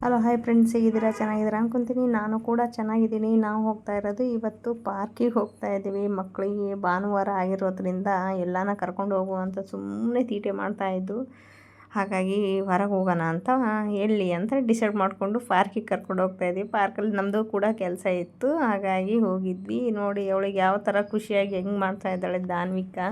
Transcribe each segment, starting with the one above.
Hello hi friends, ಹೇಗಿದ್ದೀರಾ? ಚೆನ್ನಾಗಿದ್ದೀರಾ ಅನ್ಕೊತೀನಿ. ನಾನು ಕೂಡ ಚೆನ್ನಾಗಿದ್ದೀನಿ. ನಾವು ಹೋಗ್ತಾ ಇರೋದು ಇವತ್ತು ಪಾರ್ಕಿಗೆ ಹೋಗ್ತಾ ಇದ್ದೀವಿ. ಮಕ್ಕಳಿಗೆ ಭಾನುವಾರ ಆಗಿರೋದ್ರಿಂದ ಎಲ್ಲಾನ ಕರ್ಕೊಂಡು ಹೋಗುವಂತ ಸುಮ್ಮನೆ ತೀಟೆ ಮಾಡ್ತಾಯಿದ್ದು. ಹಾಗಾಗಿ ಹೊರಗೆ ಹೋಗೋಣ ಅಂತ ಹೇಳಿ ಅಂತ ಡಿಸೈಡ್ ಮಾಡಿಕೊಂಡು ಪಾರ್ಕಿಗೆ ಕರ್ಕೊಂಡು ಹೋಗ್ತಾ ಇದ್ವಿ. ಪಾರ್ಕಲ್ಲಿ ನಮ್ಮದು ಕೂಡ ಕೆಲಸ ಇತ್ತು, ಹಾಗಾಗಿ ಹೋಗಿದ್ವಿ. ನೋಡಿ ಅವಳಿಗೆ ಯಾವ ಥರ ಖುಷಿಯಾಗಿ ಹೆಂಗೆ ಮಾಡ್ತಾ ಇದ್ದಾಳೆ ದಾನ್ವಿಕಾ.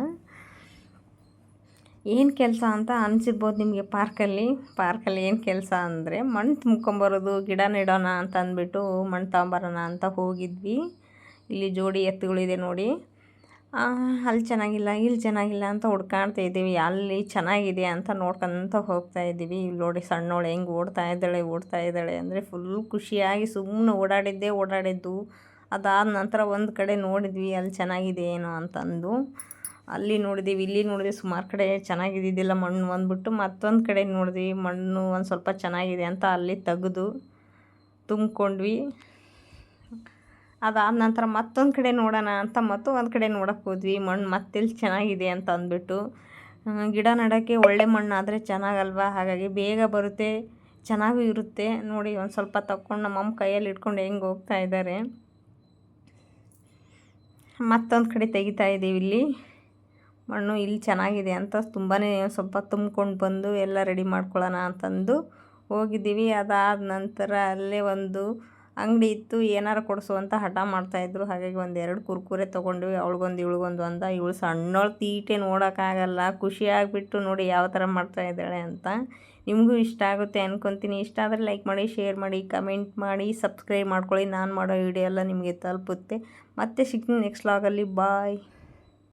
ಏನು ಕೆಲಸ ಅಂತ ಅನಿಸಿರ್ಬೋದು ನಿಮಗೆ. ಪಾರ್ಕಲ್ಲಿ ಏನು ಕೆಲಸ ಅಂದರೆ ಮಣ್ಣು ತುಂಬ್ಕೊಂಬರೋದು, ಗಿಡ ನೆಡೋಣ ಅಂತ ಅಂದ್ಬಿಟ್ಟು ಮಣ್ಣು ತೊಗೊಂಬರೋಣ ಅಂತ ಹೋಗಿದ್ವಿ. ಇಲ್ಲಿ ಜೋಡಿ ಎತ್ತುಗಳಿದೆ ನೋಡಿ, ಅಲ್ಲಿ ಚೆನ್ನಾಗಿಲ್ಲ ಇಲ್ಲಿ ಚೆನ್ನಾಗಿಲ್ಲ ಅಂತ ಹುಡ್ಕಾಡ್ತಾ ಇದ್ದೀವಿ. ಅಲ್ಲಿ ಚೆನ್ನಾಗಿದೆ ಅಂತ ನೋಡ್ಕೊಂತ ಹೋಗ್ತಾ ಇದ್ದೀವಿ. ಇಲ್ಲಿ ನೋಡಿ ಸಣ್ಣವಳು ಹೆಂಗೆ ಓಡ್ತಾ ಇದ್ದಾಳೆ ಅಂದರೆ ಫುಲ್ ಖುಷಿಯಾಗಿ ಸುಮ್ಮನೆ ಓಡಾಡಿದ್ದು. ಅದಾದ ನಂತರ ಒಂದು ಕಡೆ ನೋಡಿದ್ವಿ, ಅಲ್ಲಿ ಚೆನ್ನಾಗಿದೆ ಏನೋ ಅಂತಂದು ಅಲ್ಲಿ ನೋಡಿದ್ದೀವಿ. ಇಲ್ಲಿ ನೋಡಿದ್ವಿ, ಸುಮಾರು ಕಡೆ ಚೆನ್ನಾಗಿದ್ದಿದ್ದಿಲ್ಲ ಮಣ್ಣು ಅಂದ್ಬಿಟ್ಟು ಮತ್ತೊಂದು ಕಡೆ ನೋಡಿದ್ವಿ, ಮಣ್ಣು ಒಂದು ಸ್ವಲ್ಪ ಚೆನ್ನಾಗಿದೆ ಅಂತ ಅಲ್ಲಿ ತೆಗೆದು ತುಂಬಿಕೊಂಡ್ವಿ. ಅದಾದ ನಂತರ ಮತ್ತೊಂದು ಕಡೆ ನೋಡೋಣ ಅಂತ ಒಂದು ಕಡೆ ನೋಡೋಕ್ಕೆ ಹೋದ್ವಿ. ಮಣ್ಣು ಮತ್ತೆಲ್ಲಿ ಚೆನ್ನಾಗಿದೆ ಅಂತ ಅಂದ್ಬಿಟ್ಟು, ಗಿಡ ನೆಡೋಕ್ಕೆ ಒಳ್ಳೆ ಮಣ್ಣು ಆದರೆ ಚೆನ್ನಾಗಲ್ವಾ, ಹಾಗಾಗಿ ಬೇಗ ಬರುತ್ತೆ, ಚೆನ್ನಾಗೂ ಇರುತ್ತೆ. ನೋಡಿ ಒಂದು ಸ್ವಲ್ಪ ತಗೊಂಡು ನಮ್ಮಮ್ಮ ಕೈಯಲ್ಲಿ ಇಟ್ಕೊಂಡು ಹೆಂಗೆ ಹೋಗ್ತಾ ಇದ್ದಾರೆ. ಮತ್ತೊಂದು ಕಡೆ ತೆಗಿತಾ ಇದ್ದೀವಿ. ಇಲ್ಲಿ ಮಣ್ಣು ಇಲ್ಲಿ ಚೆನ್ನಾಗಿದೆ ಅಂತ ತುಂಬಾ ಸ್ವಲ್ಪ ತುಂಬ್ಕೊಂಡು ಬಂದು ಎಲ್ಲ ರೆಡಿ ಮಾಡ್ಕೊಳ್ಳೋಣ ಅಂತಂದು ಹೋಗಿದ್ದೀವಿ. ಅದಾದ ನಂತರ ಅಲ್ಲೇ ಒಂದು ಅಂಗಡಿ ಇತ್ತು, ಏನಾರು ಕೊಡಿಸು ಅಂತ ಹಠ ಮಾಡ್ತಾಯಿದ್ರು. ಹಾಗಾಗಿ ಒಂದೆರಡು ಕುರ್ಕುರೆ ತೊಗೊಂಡ್ವಿ. ಅವಳಿಗೊಂದು ಇವಳಿಗೊಂದು ಅಂತ. ಇವಳು ಸಣ್ಣವಳು ತೀಟೆ ನೋಡೋಕ್ಕಾಗಲ್ಲ, ಖುಷಿಯಾಗಿಬಿಟ್ಟು ನೋಡಿ ಯಾವ ಥರ ಮಾಡ್ತಾಯಿದ್ದಾಳೆ ಅಂತ. ನಿಮಗೂ ಇಷ್ಟ ಆಗುತ್ತೆ ಅಂದ್ಕೊತೀನಿ. ಇಷ್ಟ ಆದರೆ ಲೈಕ್ ಮಾಡಿ, ಶೇರ್ ಮಾಡಿ, ಕಮೆಂಟ್ ಮಾಡಿ, ಸಬ್ಸ್ಕ್ರೈಬ್ ಮಾಡ್ಕೊಳ್ಳಿ. ನಾನು ಮಾಡೋ ವಿಡಿಯೋ ಎಲ್ಲ ನಿಮಗೆ ತಲುಪುತ್ತೆ. ಮತ್ತೆ ಸಿಗ್ತೀನಿ ನೆಕ್ಸ್ಟ್ ವ್ಲಾಗಲ್ಲಿ. ಬಾಯ್.